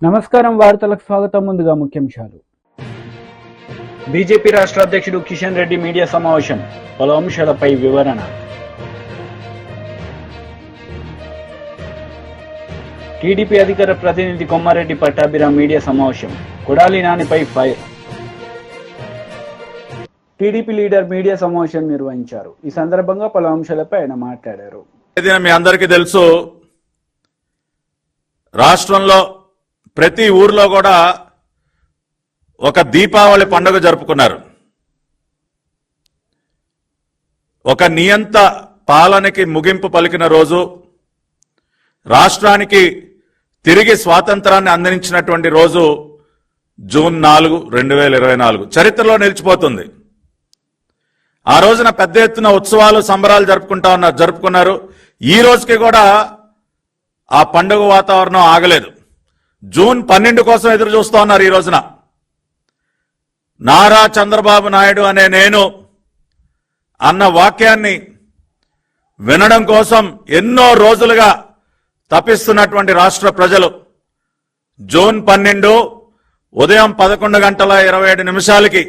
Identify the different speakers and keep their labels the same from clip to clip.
Speaker 1: నమస్కారం వార్తలకు స్వాగతం. ముందుగా ముఖ్యాంశాలు. బీజేపీ రాష్ట్ర అధ్యక్షుడు కిషన్ రెడ్డి మీడియా సమావేశం, పలు అంశాలపై వివరణ. టీడీపీ అధికార ప్రతినిధి కొమ్మారెడ్డి పట్టాభిరామ్ మీడియా సమావేశం, కొడాలి నానిపై ఫైర్. టీడీపీ లీడర్ మీడియా సమావేశం నిర్వహించారు. ఈ సందర్భంగా పలు అంశాలపై ఆయన మాట్లాడారు.
Speaker 2: మీ అందరికీ తెలుసు, రాష్ట్రంలో ప్రతి ఊర్లో కూడా ఒక దీపావళి పండుగ జరుపుకున్నారు. ఒక నియంత పాలనకి ముగింపు పలికిన రోజు, రాష్ట్రానికి తిరిగి స్వాతంత్రాన్ని అందించినటువంటి రోజు జూన్ 4, 2024 చరిత్రలో నిలిచిపోతుంది. ఆ రోజున పెద్ద ఎత్తున ఉత్సవాలు సంబరాలు జరుపుకున్నారు. ఈ రోజుకి కూడా ఆ పండుగ వాతావరణం ఆగలేదు. జూన్ 12 కోసం ఎదురు చూస్తూ ఉన్నారు. ఈ రోజున నారా చంద్రబాబు నాయుడు అనే నేను అన్న వాక్యాన్ని వినడం కోసం ఎన్నో రోజులుగా తపిస్తున్నటువంటి రాష్ట్ర ప్రజలు జూన్ 12 ఉదయం 11:27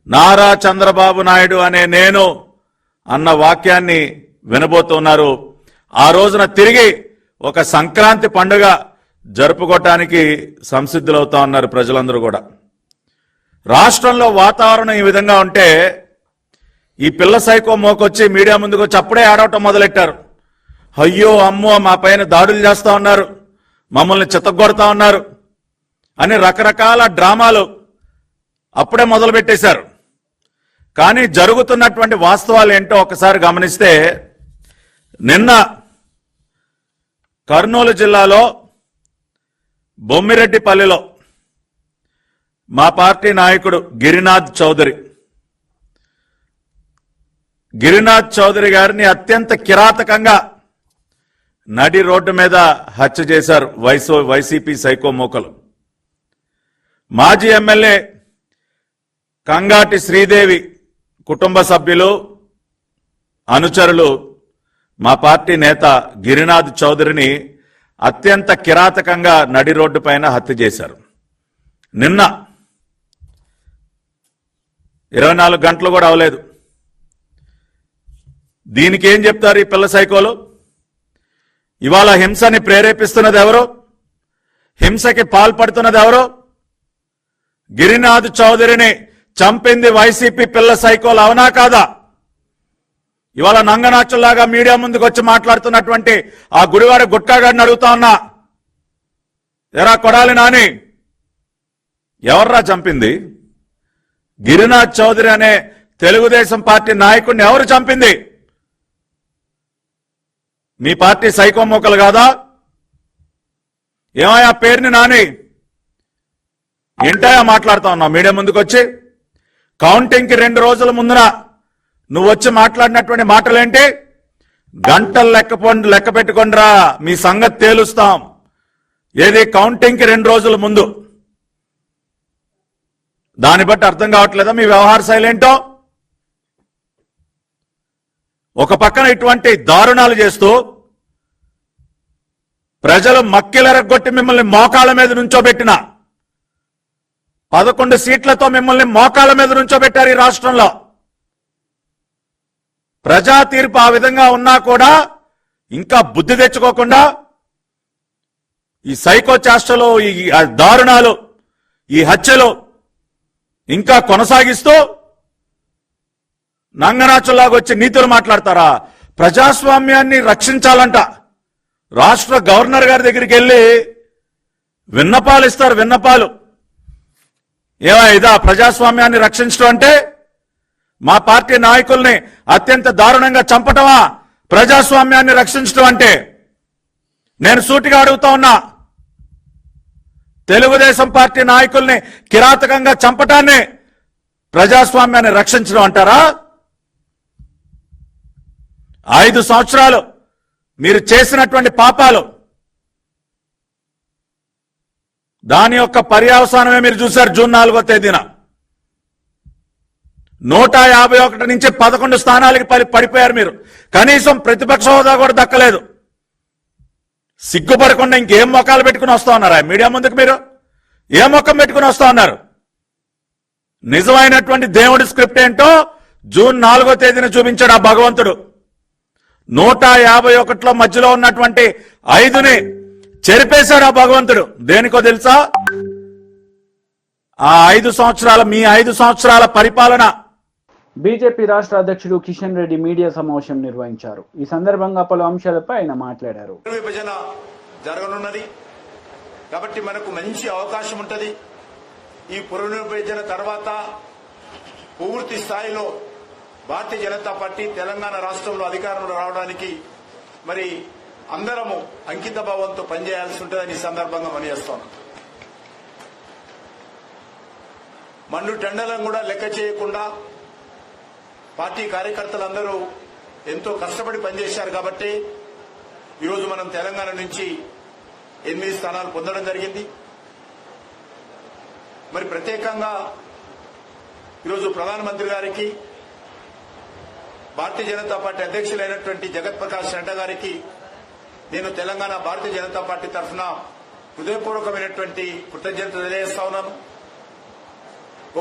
Speaker 2: నారా చంద్రబాబు నాయుడు అనే నేను అన్న వాక్యాన్ని వినబోతున్నారు. ఆ రోజున తిరిగి ఒక సంక్రాంతి పండుగ జరుపుకోవటానికి సంసిద్ధులవుతా ఉన్నారు ప్రజలందరూ కూడా. రాష్ట్రంలో వాతావరణం ఈ విధంగా ఉంటే ఈ పిల్ల సైకో మోకొచ్చి మీడియా ముందుకు వచ్చి అప్పుడే ఆడవటం మొదలెట్టారు. అయ్యో అమ్మో, మా పైన దాడులు చేస్తా ఉన్నారు, మమ్మల్ని చితగొడతా ఉన్నారు అని రకరకాల డ్రామాలు అప్పుడే మొదలు పెట్టేశారు. కానీ జరుగుతున్నటువంటి వాస్తవాలు ఏంటో ఒకసారి గమనిస్తే, నిన్న కర్నూలు జిల్లాలో బొమ్మిరెడ్డిపల్లిలో మా పార్టీ నాయకుడు గిరినాథ్ చౌదరి గారిని అత్యంత కిరాతకంగా నడి రోడ్డు మీద హత్య చేశారు వైసీపీ సైకో మోకలు. మాజీ ఎమ్మెల్యే కంగాటి శ్రీదేవి కుటుంబ సభ్యులు, అనుచరులు మా పార్టీ నేత గిరినాథ్ చౌదరిని అత్యంత కిరాతకంగా నడి రోడ్డు పైన హత్య చేశారు. నిన్న 24 గంటలు కూడా అవలేదు. దీనికి ఏం చెప్తారు ఈ పిల్ల సైకోలు? ఇవాళ హింసని ప్రేరేపిస్తున్నది ఎవరు? హింసకి పాల్పడుతున్నది ఎవరు? గిరినాథ్ చౌదరిని చంపింది వైసీపీ పిల్ల సైకోలు, అవునా కాదా? ఇవాళ నంగనాచుల్లాగా మీడియా ముందుకు వచ్చి మాట్లాడుతున్నటువంటి ఆ గుడివాడ గుట్కాగాడిని అడుగుతా ఉన్నా, ఎరా కొడాలి నాని, ఎవర్రా చంపింది? గిరినాథ్ చౌదరి అనే తెలుగుదేశం పార్టీ నాయకుడిని ఎవరు చంపింది? మీ పార్టీ సైకో మోకలు కాదా? ఏమయ్యా పేరుని నాని, ఏంటయా మాట్లాడుతా ఉన్నావు మీడియా ముందుకు వచ్చి? కౌంటింగ్కి 2 రోజుల ముందున నువ్వు వచ్చి మాట్లాడినటువంటి మాటలేంటి? గంటలు లెక్క పెట్టుకోండిరా, మీ సంగతి తేలుస్తాం. ఏది కౌంటింగ్కి 2 రోజుల ముందు? దాన్ని బట్టి అర్థం కావట్లేదా మీ వ్యవహార శైలి ఏంటో? ఒక పక్కన ఇటువంటి దారుణాలు చేస్తూ ప్రజలు మక్కిలెరగొట్టి మిమ్మల్ని మోకాళ్ళ మీద నుంచోబెట్టిన 11 సీట్లతో మిమ్మల్ని మోకాళ్ళ మీద నుంచోబెట్టారు ఈ రాష్ట్రంలో. ప్రజా తీర్పు ఆ విధంగా ఉన్నా కూడా ఇంకా బుద్ధి తెచ్చుకోకుండా ఈ సైకో చేష్టలు, ఈ దారుణాలు, ఈ హత్యలు ఇంకా కొనసాగిస్తూ నంగనాచుల్లాగా వచ్చి నీతులు మాట్లాడతారా? ప్రజాస్వామ్యాన్ని రక్షించాలంట రాష్ట్ర గవర్నర్ గారి దగ్గరికి వెళ్ళి విన్నపాలు ఇస్తారు. విన్నపాలు ఇదా ప్రజాస్వామ్యాన్ని రక్షించడం అంటే? మా పార్టీ నాయకుల్ని అత్యంత దారుణంగా చంపటమా ప్రజాస్వామ్యాన్ని రక్షించడం అంటే? నేను సూటిగా అడుగుతా ఉన్నా, తెలుగుదేశం పార్టీ నాయకుల్ని కిరాతకంగా చంపటాన్ని ప్రజాస్వామ్యాన్ని రక్షించడం అంటారా? 5 సంవత్సరాలు మీరు చేసినటువంటి పాపాలు, దాని యొక్క పర్యవసానమే మీరు చూశారు. జూన్ 4వ తేదీన 151 నుంచి 11 స్థానాలకి పడిపోయారు మీరు. కనీసం ప్రతిపక్ష హోదా కూడా దక్కలేదు. సిగ్గుపడకుండా ఇంకేం మొక్కలు పెట్టుకుని వస్తా ఉన్నారా మీడియా ముందుకు? మీరు ఏ మొక్కం పెట్టుకుని వస్తా ఉన్నారు? నిజమైనటువంటి దేవుడి స్క్రిప్ట్ ఏంటో జూన్ 4వ తేదీన చూపించాడు ఆ భగవంతుడు. 151లో మధ్యలో ఉన్నటువంటి 5ని చెరిపేశాడు ఆ భగవంతుడు. దేనికో తెలుసా? ఆ 5 సంవత్సరాల మీ 5 సంవత్సరాల పరిపాలన.
Speaker 1: బీజేపీ రాష్ట్ర అధ్యక్షుడు కిషన్ రెడ్డి మీడియా సమావేశం నిర్వహించారు. ఈ సందర్భంగా పలు అంశాలపై ఆయన మాట్లాడారు.
Speaker 3: విభజన జరగనున్నది కాబట్టి మనకు మంచి అవకాశం ఉంటది. ఈ పునర్విభజన తర్వాత పూర్తి స్థాయిలో భారతీయ జనతా పార్టీ తెలంగాణ రాష్ట్రంలో అధికారంలో రావడానికి మరి అందరము అంకిత భావంతో పనిచేయాల్సి ఉంటుందని ఈ సందర్భంగా మనయేస్తాం. మండు టెండలను కూడా లెక్క చేయకుండా పార్టీ కార్యకర్తలందరూ ఎంతో కష్టపడి పనిచేశారు కాబట్టి ఈరోజు మనం తెలంగాణ నుంచి 8 స్థానాలు పొందడం జరిగింది. మరి ప్రత్యేకంగా ఈరోజు ప్రధానమంత్రి గారికి, భారతీయ జనతా పార్టీ అధ్యక్షులైనటువంటి జగత్ ప్రకాష్ నడ్డా గారికి నేను తెలంగాణ భారతీయ జనతా పార్టీ తరఫున హృదయపూర్వకమైనటువంటి కృతజ్ఞతలు తెలియజేస్తా ఉన్నాను.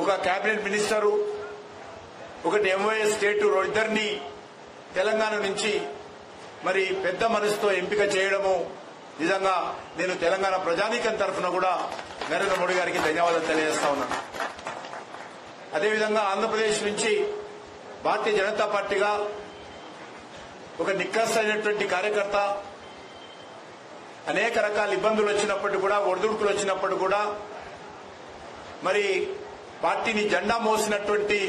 Speaker 3: ఒక కేబినెట్ మినిస్టరు, ఒకటి ఎంఓఎస్ స్టేట్ ఇద్దరిని తెలంగాణ నుంచి మరి పెద్ద మనసుతో ఎంపిక చేయడము నిజంగా నేను తెలంగాణ ప్రజానీకం తరఫున కూడా నరేంద్ర మోడీ గారికి ధన్యవాదాలు తెలియజేస్తా ఉన్నాను. అదేవిధంగా ఆంధ్రప్రదేశ్ నుంచి భారతీయ జనతా పార్టీగా ఒక నిక్కసైనటువంటి కార్యకర్త అనేక రకాల ఇబ్బందులు వచ్చినప్పటికీ కూడా, ఒడిదుడుకులు వచ్చినప్పుడు కూడా మరి పార్టీని జెండా మోసినటువంటి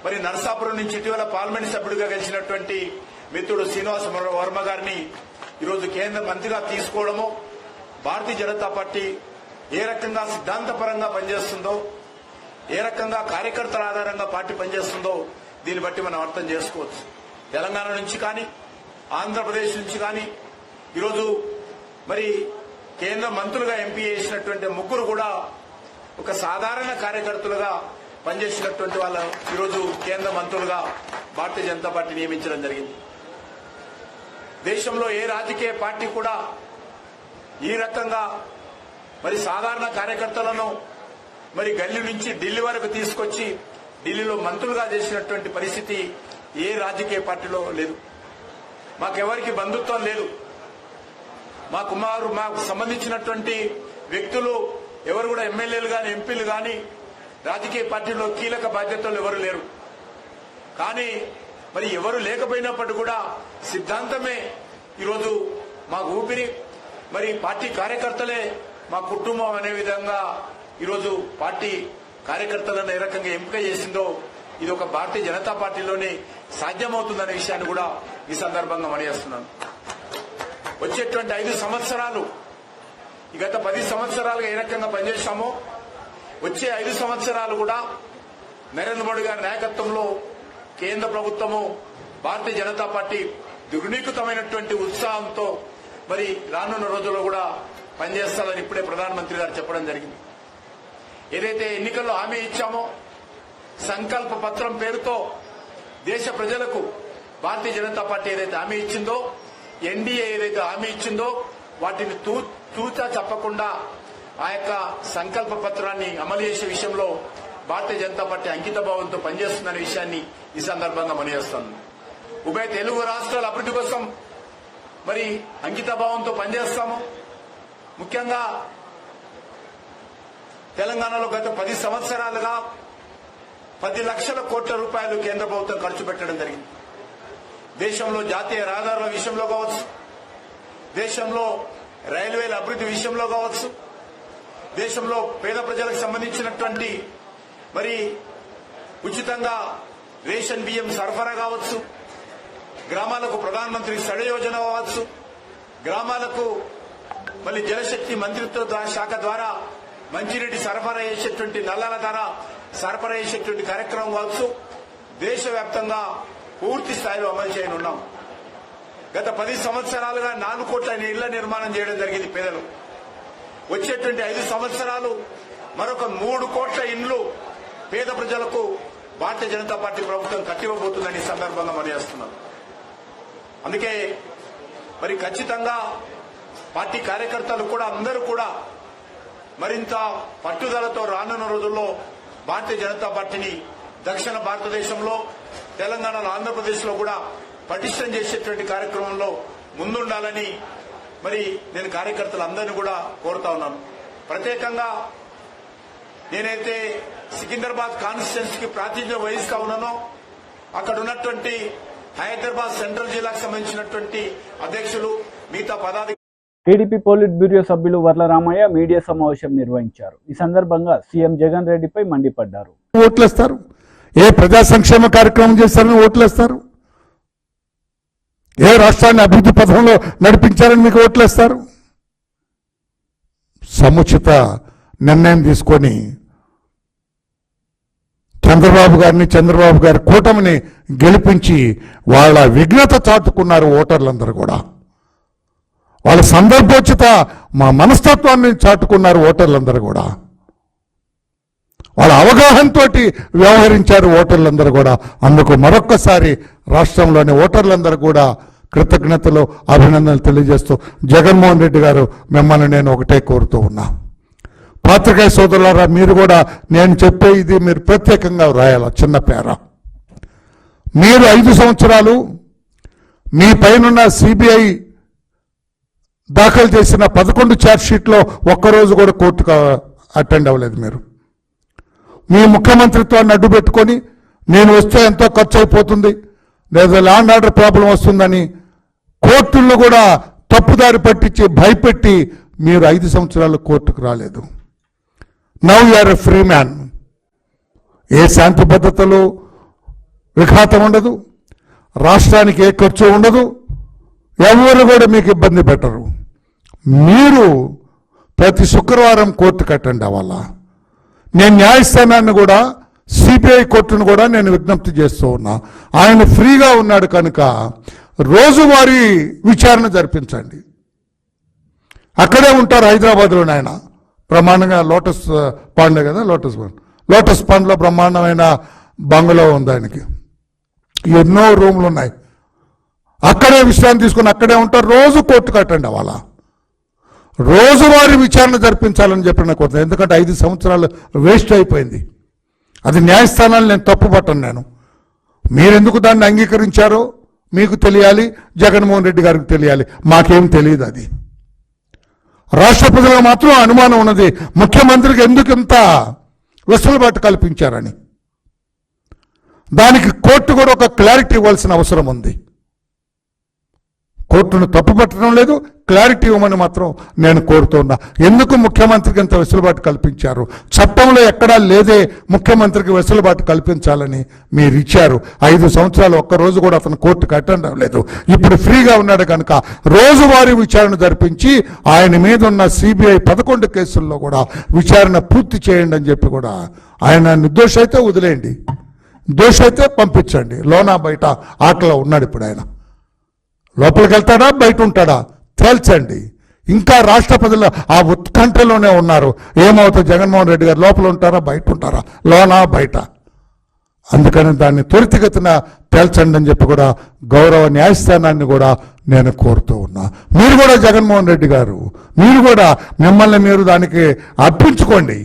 Speaker 3: మరి నరసాపురం నుంచి ఇటీవల పార్లమెంట్ సభ్యుడిగా గెలిచినటువంటి మిత్రుడు శ్రీనివాస వర్మ గారిని ఈరోజు కేంద్ర మంత్రిగా తీసుకోవడము, భారతీయ జనతా పార్టీ ఏ రకంగా సిద్ధాంతపరంగా పనిచేస్తుందో, ఏ రకంగా కార్యకర్తల ఆధారంగా పార్టీ పనిచేస్తుందో దీన్ని బట్టి మనం అర్థం చేసుకోవచ్చు. తెలంగాణ నుంచి కానీ, ఆంధ్రప్రదేశ్ నుంచి కానీ ఈరోజు మరి కేంద్ర మంత్రులుగా ఎంపీ చేసినటువంటి ముగ్గురు కూడా ఒక సాధారణ కార్యకర్తలుగా పనిచేసినటువంటి వాళ్ళ ఈరోజు కేంద్ర మంత్రులుగా భారతీయ జనతా పార్టీ నియమించడం జరిగింది. దేశంలో ఏ రాజకీయ పార్టీ కూడా ఈ రకంగా మరి సాధారణ కార్యకర్తలను మరి గల్లీ నుంచి ఢిల్లీ వరకు తీసుకొచ్చి ఢిల్లీలో మంత్రులుగా చేసినటువంటి పరిస్థితి ఏ రాజకీయ పార్టీలో లేదు. మాకెవరికి బంధుత్వం లేదు. మాకు సంబంధించినటువంటి వ్యక్తులు ఎవరు కూడా ఎమ్మెల్యేలు గాని, ఎంపీలు గాని రాజకీయ పార్టీలో కీలక బాధ్యతలు ఎవరు లేరు. కానీ మరి ఎవరు లేకపోయినప్పటికీ కూడా సిద్ధాంతమే ఈరోజు మాకు ఊపిరి, మరి పార్టీ కార్యకర్తలే మా కుటుంబం అనే విధంగా ఈరోజు పార్టీ కార్యకర్తలను ఏ రకంగా ఎంపిక చేసిందో ఇది ఒక భారతీయ జనతా పార్టీలోనే సాధ్యమవుతుందనే విషయాన్ని కూడా ఈ సందర్భంగా మనయేస్తున్నాను. వచ్చేటువంటి 5 సంవత్సరాలు, ఈ గత 10 సంవత్సరాలుగా ఏ రకంగా పనిచేశామో వచ్చే 5 సంవత్సరాలు కూడా నరేంద్ర మోడీ గారి నాయకత్వంలో కేంద్ర ప్రభుత్వము, భారతీయ జనతా పార్టీ దుర్నీకృతమైనటువంటి ఉత్సాహంతో మరి రానున్న రోజుల్లో కూడా పనిచేస్తారని ఇప్పుడే ప్రధానమంత్రి గారు చెప్పడం జరిగింది. ఏదైతే ఎన్నికల్లో హామీ ఇచ్చామో, సంకల్ప పత్రం పేరుతో దేశ ప్రజలకు భారతీయ జనతా పార్టీ ఏదైతే హామీ ఇచ్చిందో, ఎన్డీఏ ఏదైతే హామీ ఇచ్చిందో వాటిని తూచా చెప్పకుండా ఆ యొక్క సంకల్ప పత్రాన్ని అమలు చేసే విషయంలో భారతీయ జనతా పార్టీ అంకిత భావంతో పనిచేస్తుందనే విషయాన్ని ఈ సందర్భంగా మనయేస్తాను. ఉభయ తెలుగు రాష్ట్రాల అభివృద్ధి కోసం మరి అంకిత భావంతో పనిచేస్తాము. ముఖ్యంగా తెలంగాణలో గత 10 సంవత్సరాలుగా 10 లక్షల కోట్ల రూపాయలు కేంద్ర ప్రభుత్వం ఖర్చు పెట్టడం జరిగింది. దేశంలో జాతీయ రహదారుల విషయంలో కావచ్చు, దేశంలో రైల్వేల అభివృద్ధి విషయంలో కావచ్చు, దేశంలో పేద ప్రజలకు సంబంధించినటువంటి మరి ఉచితంగా రేషన్ బియ్యం సరఫరా కావచ్చు, గ్రామాలకు ప్రధానమంత్రి సడక్ యోజన కావచ్చు, గ్రామాలకు మళ్ళీ జలశక్తి మంత్రిత్వ శాఖ ద్వారా మంచినీటి సరఫరా చేసేటువంటి నల్లాల ద్వారా సరఫరా చేసేటువంటి కార్యక్రమం కావచ్చు, దేశవ్యాప్తంగా పూర్తి స్థాయిలో అమలు చేయనున్నాం. గత 10 సంవత్సరాలుగా 4 కోట్ల ఇళ్ల నిర్మాణం చేయడం జరిగింది పేదలు. వచ్చేటువంటి 5 సంవత్సరాలు మరొక 3 కోట్ల ఇండ్లు పేద ప్రజలకు భారతీయ జనతా పార్టీ ప్రభుత్వం కట్టివ్వబోతుందని సందర్భంగా మనయేస్తున్నాం. అందుకే మరి ఖచ్చితంగా పార్టీ కార్యకర్తలు కూడా అందరూ కూడా మరింత పట్టుదలతో రానున్న రోజుల్లో భారతీయ జనతా పార్టీని దక్షిణ భారతదేశంలో తెలంగాణలో ఆంధ్రప్రదేశ్లో కూడా పటిష్టం చేసేటువంటి కార్యక్రమంలో ముందుండాలని మరి నేను కార్యకర్తలందరినీ కూడా కోరుతా ఉన్నాను. ప్రత్యేకంగా నేనైతే సికింద్రాబాద్ కాన్స్టిట్యున్సీకి ప్రాతినిధ్యం వహిస్తా ఉన్నానో అక్కడ ఉన్నటువంటి హైదరాబాద్ సెంట్రల్ జిల్లాకు సంబంధించినటువంటి అధ్యక్షులు మిగతా పదాధికారులు
Speaker 1: టీడీపీ పోలిట్ బ్యూరో సభ్యులు వర్ల రామయ్య మీడియా సమావేశం నిర్వహించారు. ఈ సందర్భంగా సీఎం జగన్ రెడ్డిపై మండిపడ్డారు.
Speaker 4: ఓట్లేస్తారు, ఏ ప్రజా సంక్షేమ కార్యక్రమం చేస్తారని ఓట్లేస్తారు, ఏ రాష్ట్రాన్ని అభివృద్ధి పథంలో నడిపించారని మీకు ఓట్లేస్తారు. సముచిత నిర్ణయం తీసుకొని చంద్రబాబు గారి కూటమిని గెలిపించి వాళ్ళ విఘ్నత చాటుకున్నారు ఓటర్లందరూ కూడా. వాళ్ళ సందర్భోచిత మా మనస్తత్వాన్ని చాటుకున్నారు ఓటర్లందరూ కూడా. వాళ్ళ అవగాహనతో వ్యవహరించారు ఓటర్లందరూ కూడా. అందుకు మరొక్కసారి రాష్ట్రంలోని ఓటర్లందరూ కూడా కృతజ్ఞతలు అభినందనలు తెలియజేస్తూ జగన్మోహన్ రెడ్డి గారు మిమ్మల్ని నేను ఒకటే కోరుతూ ఉన్నా. పాత్రికేయ సోదరులారా, మీరు కూడా నేను చెప్పే ఇది మీరు ప్రత్యేకంగా రాయాల చిన్న పేర. మీరు 5 సంవత్సరాలు మీ పైనున్న సిబిఐ దాఖలు చేసిన 11 ఛార్జ్షీట్లో ఒక్కరోజు కూడా కోర్టుకు అటెండ్ అవ్వలేదు. మీరు మీ ముఖ్యమంత్రిత్వాన్ని అడ్డు పెట్టుకొని నేను వస్తే ఎంతో ఖర్చు అయిపోతుంది లేదా ల్యాండ్ ఆర్డర్ ప్రాబ్లం వస్తుందని కోర్టులను కూడా తప్పుదారి పట్టించి భయపెట్టి మీరు 5 సంవత్సరాలు కోర్టుకు రాలేదు. Now you are a free man. ఏ శాంతి భద్రతలు విఘాతం ఉండదు, రాష్ట్రానికి ఏ ఖర్చు ఉండదు, ఎవరు కూడా మీకు ఇబ్బంది పెట్టరు. మీరు ప్రతి శుక్రవారం కోర్టుకు అటెండ్ అవ్వాలా. నేను న్యాయస్థానాన్ని కూడా సిబిఐ కోర్టును కూడా నేను విజ్ఞప్తి చేస్తూ ఉన్నా. ఆయన ఫ్రీగా ఉన్నాడు కనుక రోజువారీ విచారణ జరిపించండి. అక్కడే ఉంటారు హైదరాబాద్లోనే. ఆయన బ్రహ్మాండంగా లోటస్ పాండ్ కదా, లోటస్ పాండ్లో బ్రహ్మాండమైన బంగ్లా ఉంది ఆయనకి. ఎన్నో రూమ్లు ఉన్నాయి. అక్కడే విశ్రాంతి తీసుకుని అక్కడే ఉంటారు. రోజు కోర్టుకు అటెండ్ అవ్వాలా. రోజువారీ విచారణ జరిపించాలని చెప్పి నాకు కోరుతాను. ఎందుకంటే 5 సంవత్సరాలు వేస్ట్ అయిపోయింది. అది న్యాయస్థానాలు నేను తప్పుపట్టను. నేను మీరెందుకు దాన్ని అంగీకరించారో మీకు తెలియాలి, జగన్మోహన్ రెడ్డి గారికి తెలియాలి. మాకేం తెలియదు. అది రాష్ట్ర ప్రజలకు మాత్రం అనుమానం ఉన్నది, ముఖ్యమంత్రికి ఎందుకు ఇంత వెసులుబాటు కల్పించారని. దానికి కోర్టు కూడా ఒక క్లారిటీ ఇవ్వాల్సిన అవసరం ఉంది. కోర్టును తప్పుపట్టడం లేదు, క్లారిటీ ఇవ్వమని మాత్రం నేను కోరుతున్నా. ఎందుకు ముఖ్యమంత్రికి ఇంత వెసులుబాటు కల్పించారు? చట్టంలో ఎక్కడా లేదే ముఖ్యమంత్రికి వెసులుబాటు కల్పించాలని మీరు ఇచ్చారు. 5 సంవత్సరాలు ఒక్కరోజు కూడా అతను కోర్టుకు అటెండ్ అవ్వలేదు. ఇప్పుడు ఫ్రీగా ఉన్నాడు కనుక రోజువారీ విచారణ జరిపించి ఆయన మీద ఉన్న సిబిఐ 11 కేసుల్లో కూడా విచారణ పూర్తి చేయండి అని చెప్పి కూడా, ఆయన నిర్దోషి అయితే వదిలేయండి, దోషి అయితే పంపించండి. లోనా బయట ఆటలో ఉన్నాడు ఇప్పుడు. ఆయన లోపలికి వెళ్తాడా బయట ఉంటాడా తేల్చండి. ఇంకా రాష్ట్ర ప్రజలు ఆ ఉత్కంఠలోనే ఉన్నారు. ఏమవుతుంది, జగన్మోహన్ రెడ్డి గారు లోపల ఉంటారా బయట ఉంటారా, లోనా బయట? అందుకని దాన్ని త్వరితగతిన తేల్చండి అని చెప్పి కూడా గౌరవ న్యాయస్థానాన్ని కూడా నేను కోరుతూ ఉన్నా. మీరు కూడా జగన్మోహన్ రెడ్డి గారు, మీరు కూడా మిమ్మల్ని మీరు దానికి అర్పించుకోండి.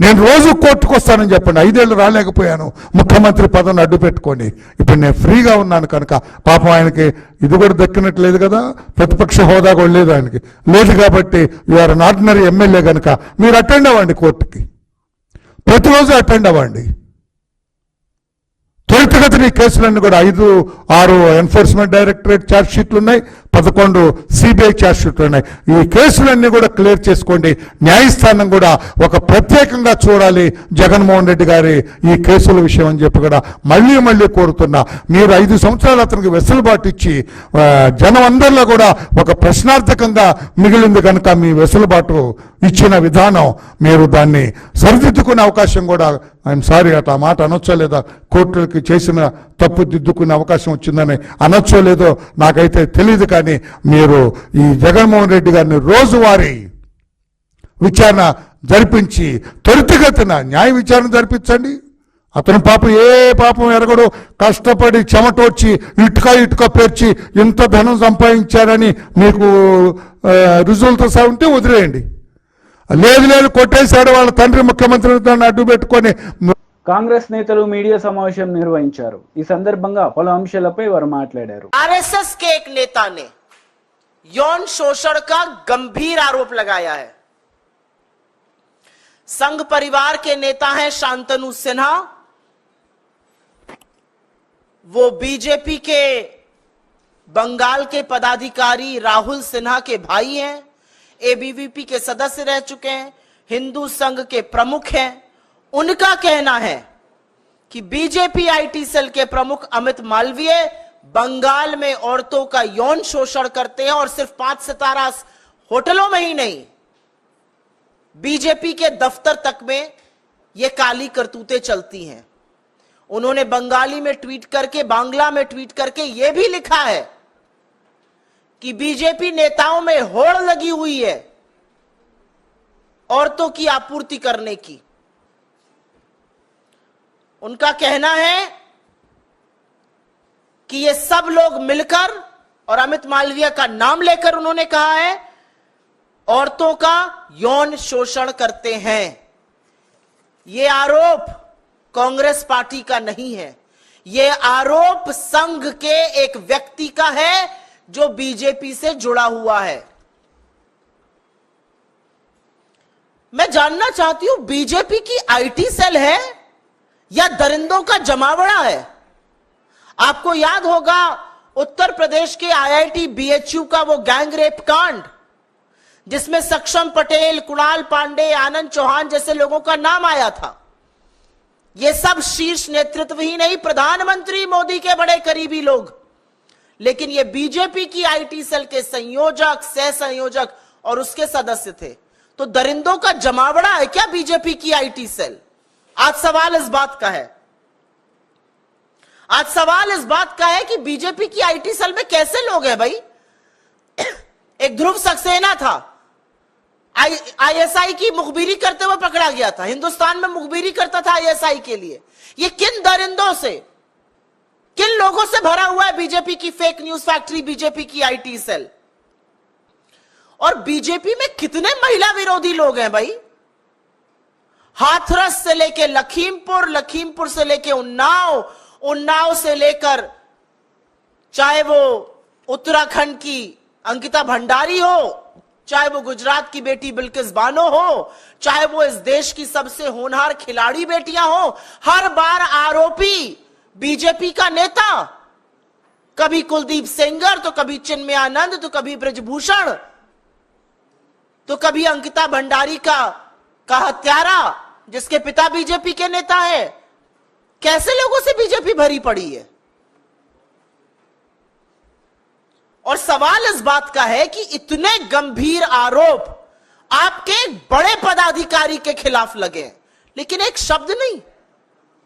Speaker 4: నేను రోజు కోర్టుకు వస్తానని చెప్పండి. 5 ఏళ్ళు రాలేకపోయాను ముఖ్యమంత్రి పదవిని అడ్డు పెట్టుకొని. ఇప్పుడు నేను ఫ్రీగా ఉన్నాను కనుక పాపం ఆయనకి ఇది కూడా దక్కినట్లేదు కదా, ప్రతిపక్ష హోదా కూడా లేదు ఆయనకి, లేదు కాబట్టి you are an ordinary MLA కనుక మీరు అటెండ్ అవ్వండి కోర్టుకి, ప్రతిరోజు అటెండ్ అవ్వండి. త్వరితగతిన ఈ కేసులన్నీ కూడా 5, 6 ఎన్ఫోర్స్మెంట్ డైరెక్టరేట్ ఛార్జ్షీట్లు ఉన్నాయి, 11 సిబిఐ ఛార్జ్షీట్లు ఉన్నాయి. ఈ కేసులన్నీ కూడా క్లియర్ చేసుకోండి. న్యాయస్థానం కూడా ఒక ప్రత్యేకంగా చూడాలి జగన్మోహన్ రెడ్డి గారి ఈ కేసుల విషయం అని చెప్పి కూడా మళ్ళీ కోరుతున్నా. మీరు 5 సంవత్సరాలు అతనికి వెసులుబాటు ఇచ్చి జనం అందరిలో కూడా ఒక ప్రశ్నార్థకంగా మిగిలింది కనుక మీ వెసులుబాటు ఇచ్చిన విధానం మీరు దాన్ని సరిదిద్దుకునే అవకాశం కూడా, ఐఎమ్ సారీ అట్లా మాట అనొచ్చో లేదా, కోర్టులకి చేసిన తప్పు దిద్దుకునే అవకాశం వచ్చిందని అనొచ్చో లేదో నాకైతే తెలియదు. కానీ మీరు ఈ జగన్మోహన్ రెడ్డి గారిని రోజువారీ విచారణ జరిపించి త్వరితగతిన న్యాయ విచారణ జరిపించండి. అతను పాపం ఏ పాపం ఎరగడు, కష్టపడి చెమటొచ్చి ఇటుక పేర్చి ఇంత ధనం సంపాదించారని మీకు రుజువులతో సహా ఉంటే వదిలేయండి. లేదు కొట్టేశాడు వాళ్ళ తండ్రి ముఖ్యమంత్రి దాన్ని అడ్డు పెట్టుకొని.
Speaker 1: కాంగ్రెస్ నేతలు మీడియా సమావేశం నిర్వహించారు. ఈ సందర్భంగా పలు అంశాలపై వారు మాట్లాడారు.
Speaker 5: आरएसएस के एक नेता ने यौन शोषण का गंभीर आरोप लगाया है। संघ परिवार के नेता हैं शांतनु सिन्हा, वो बीजेपी के बंगाल के पदाधिकारी राहुल सिन्हा के भाई हैं, एबीवीपी के सदस्य रह चुके हैं, हिंदू संघ के प्रमुख हैं। उनका कहना है कि बीजेपी आईटी सेल के प्रमुख अमित मालवीय बंगाल में औरतों का यौन शोषण करते हैं और सिर्फ 5 सितारा होटलों में ही नहीं, बीजेपी के दफ्तर तक में ये काली करतूतें चलती हैं। उन्होंने बंगाली में ट्वीट करके, बांग्ला में ट्वीट करके यह भी लिखा है कि बीजेपी नेताओं में होड़ लगी हुई है औरतों की आपूर्ति करने की। उनका कहना है कि ये सब लोग मिलकर, और अमित मालवीय का नाम लेकर उन्होंने कहा है, औरतों का यौन शोषण करते हैं। ये आरोप कांग्रेस पार्टी का नहीं है, ये आरोप संघ के एक व्यक्ति का है जो बीजेपी से जुड़ा हुआ है। मैं जानना चाहती हूं, बीजेपी की आईटी सेल है या दरिंदों का जमावड़ा है? आपको याद होगा उत्तर प्रदेश के आईआईटी बीएचयू का वो गैंग रेप कांड, जिसमें सक्षम पटेल, कुणाल पांडे, आनंद चौहान जैसे लोगों का नाम आया था। ये सब शीर्ष नेतृत्व ही नहीं, प्रधानमंत्री मोदी के बड़े करीबी लोग, लेकिन ये बीजेपी की आईटी सेल के संयोजक, सह संयोजक और उसके सदस्य थे। तो दरिंदों का जमावड़ा है क्या बीजेपी की आईटी सेल? आज सवाल इस बात का है, आज सवाल इस बात का है कि बीजेपी की आईटी सेल में कैसे लोग हैं भाई? एक ध्रुव सक्सेना था, आईएसआई की मुखबिरी करते हुए पकड़ा गया था, हिंदुस्तान में मुखबिरी करता था आईएसआई के लिए। ये किन दरिंदों से, किन लोगों से भरा हुआ है बीजेपी की फेक न्यूज फैक्ट्री, बीजेपी की आईटी सेल? और बीजेपी में कितने महिला विरोधी लोग हैं भाई? हाथरस से लेके लखीमपुर, लखीमपुर से लेके उन्नाव, उन्नाव से लेकर चाहे वो उत्तराखंड की अंकिता भंडारी हो, चाहे वो गुजरात की बेटी बिल्किस बानो हो, चाहे वो इस देश की सबसे होनहार खिलाड़ी बेटियां हो, हर बार आरोपी बीजेपी का नेता, कभी कुलदीप सेंगर, तो कभी चिन्मय आनंद, तो कभी ब्रजभूषण, तो कभी अंकिता भंडारी का हत्यारा जिसके पिता बीजेपी के नेता है। कैसे लोगों से बीजेपी भरी पड़ी है? और सवाल इस बात का है कि इतने गंभीर आरोप आपके बड़े पदाधिकारी के खिलाफ लगे, लेकिन एक शब्द नहीं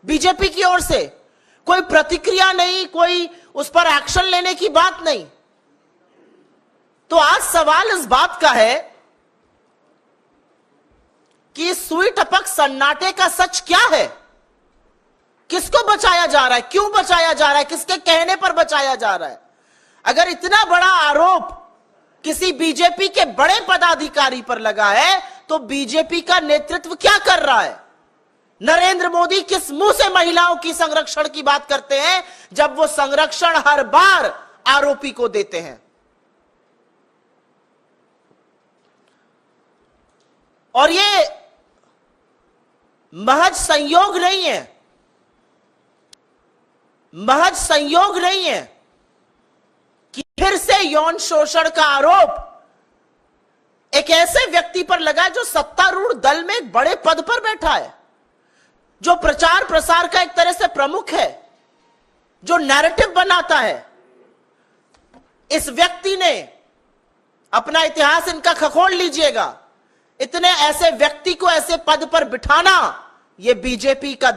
Speaker 5: बीजेपी की ओर से, कोई प्रतिक्रिया नहीं, कोई उस पर एक्शन लेने की बात नहीं। तो आज सवाल इस बात का है कि सुई टपक सन्नाटे का सच क्या है? किसको बचाया जा रहा है? क्यों बचाया जा रहा है? किसके कहने पर बचाया जा रहा है? अगर इतना बड़ा आरोप किसी बीजेपी के बड़े पदाधिकारी पर लगा है, तो बीजेपी का नेतृत्व क्या कर रहा है? नरेंद्र मोदी किस मुंह से महिलाओं की संरक्षण की बात करते हैं, जब वो संरक्षण हर बार आरोपी को देते हैं? और ये महज संयोग नहीं है, महज संयोग नहीं है कि फिर से यौन शोषण का आरोप एक ऐसे व्यक्ति पर लगा जो सत्तारूढ़ दल में एक बड़े पद पर बैठा है, जो प्रचार प्रसार का एक तरह से प्रमुख है, जो नैरेटिव बनाता है। इस व्यक्ति ने अपना इतिहास इनका खखोल लीजिएगा, इतने ऐसे व्यक्ति को ऐसे पद पर बिठाना, यह बीजेपी का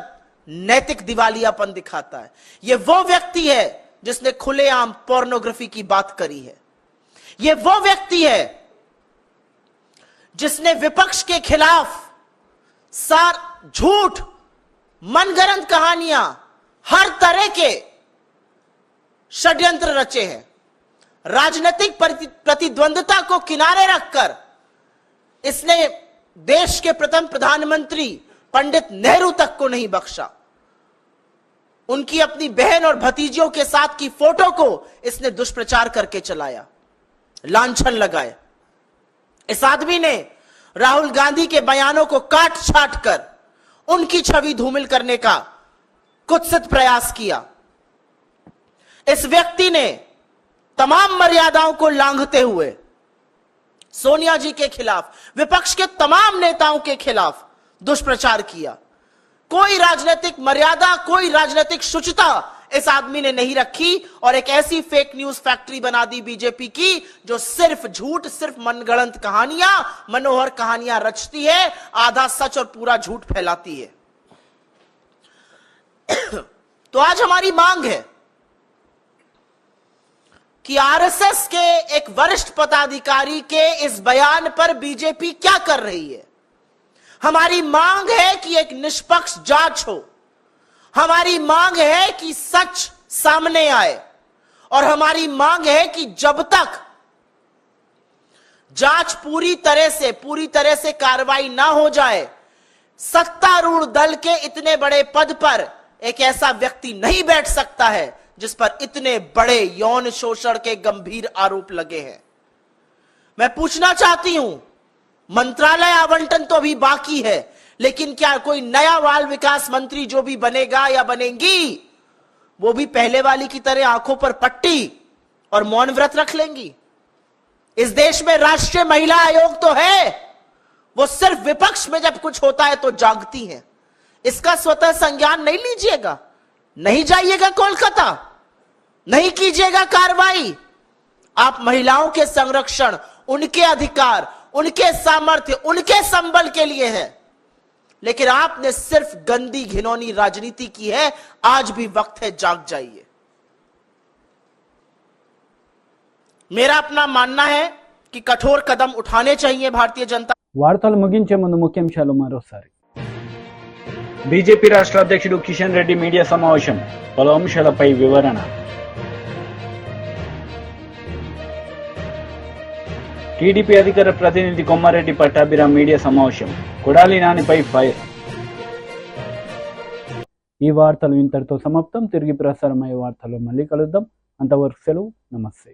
Speaker 5: नैतिक दिवालियापन दिखाता है। यह वो व्यक्ति है जिसने खुलेआम पोर्नोग्राफी की बात करी है। यह वो व्यक्ति है जिसने विपक्ष के खिलाफ झूठ मनगढ़ंत कहानियां, हर तरह के षड्यंत्र रचे हैं। राजनीतिक प्रतिद्वंदता को किनारे रखकर इसने देश के प्रथम प्रधानमंत्री पंडित नेहरू तक को नहीं बख्शा। उनकी अपनी बहन और भतीजियों के साथ की फोटो को इसने दुष्प्रचार करके चलाया, लांछन लगाए। इस आदमी ने राहुल गांधी के बयानों को काट छाट कर उनकी छवि धूमिल करने का कुत्सित प्रयास किया। इस व्यक्ति ने तमाम मर्यादाओं को लांघते हुए सोनिया जी के खिलाफ, विपक्ष के तमाम नेताओं के खिलाफ दुष्प्रचार किया। कोई राजनीतिक मर्यादा, कोई राजनीतिक शुचिता इस आदमी ने नहीं रखी और एक ऐसी फेक न्यूज फैक्ट्री बना दी बीजेपी की, जो सिर्फ झूठ, सिर्फ मनगढ़ंत कहानियां, मनोहर कहानियां रचती है, आधा सच और पूरा झूठ फैलाती है। तो आज हमारी मांग है कि आरएसएस के एक वरिष्ठ पदाधिकारी के इस बयान पर बीजेपी क्या कर रही है। हमारी मांग है कि एक निष्पक्ष जांच हो। हमारी मांग है कि सच सामने आए और हमारी मांग है कि जब तक जांच पूरी तरह से कार्रवाई ना हो जाए, सत्तारूढ़ दल के इतने बड़े पद पर एक ऐसा व्यक्ति नहीं बैठ सकता है जिस पर इतने बड़े यौन शोषण के गंभीर आरोप लगे हैं। मैं पूछना चाहती हूं, मंत्रालय आवंटन तो अभी बाकी है, लेकिन क्या कोई नया बाल विकास मंत्री जो भी बनेगा या बनेंगी, वो भी पहले वाली की तरह आंखों पर पट्टी और मौन व्रत रख लेंगी? इस देश में राष्ट्रीय महिला आयोग तो है, वो सिर्फ विपक्ष में जब कुछ होता है तो जागती हैं। इसका स्वतः संज्ञान नहीं लीजिएगा, नहीं जाइएगा कोलकाता, नहीं कीजिएगा कार्रवाई। आप महिलाओं के संरक्षण, उनके अधिकार, उनके सामर्थ्य, उनके संबल के लिए है, लेकिन आपने सिर्फ गंदी घिनौनी राजनीति की है। आज भी वक्त है, जाग जाइए। मेरा अपना मानना है कि कठोर कदम उठाने चाहिए भारतीय जनता।
Speaker 1: వార్తలు ముగించే ముందు ముఖ్యాంశాలు మరోసారి. బీజేపీ రాష్ట్ర అధ్యక్షుడు కిషన్ రెడ్డి మీడియా సమావేశం, పలు అంశాలపై వివరణ. టీడీపీ అధికార ప్రతినిధి కొమ్మారెడ్డి పట్టాభిరామ్ మీడియా సమావేశం, కొడాలి నానిపై ఫైర్. ఈ వార్తలు ఇంతటితో సమాప్తం. తిరిగి ప్రసారమయ్యే వార్తల్లో మళ్ళీ కలుద్దాం. అంతవరకు సెలవు. నమస్తే.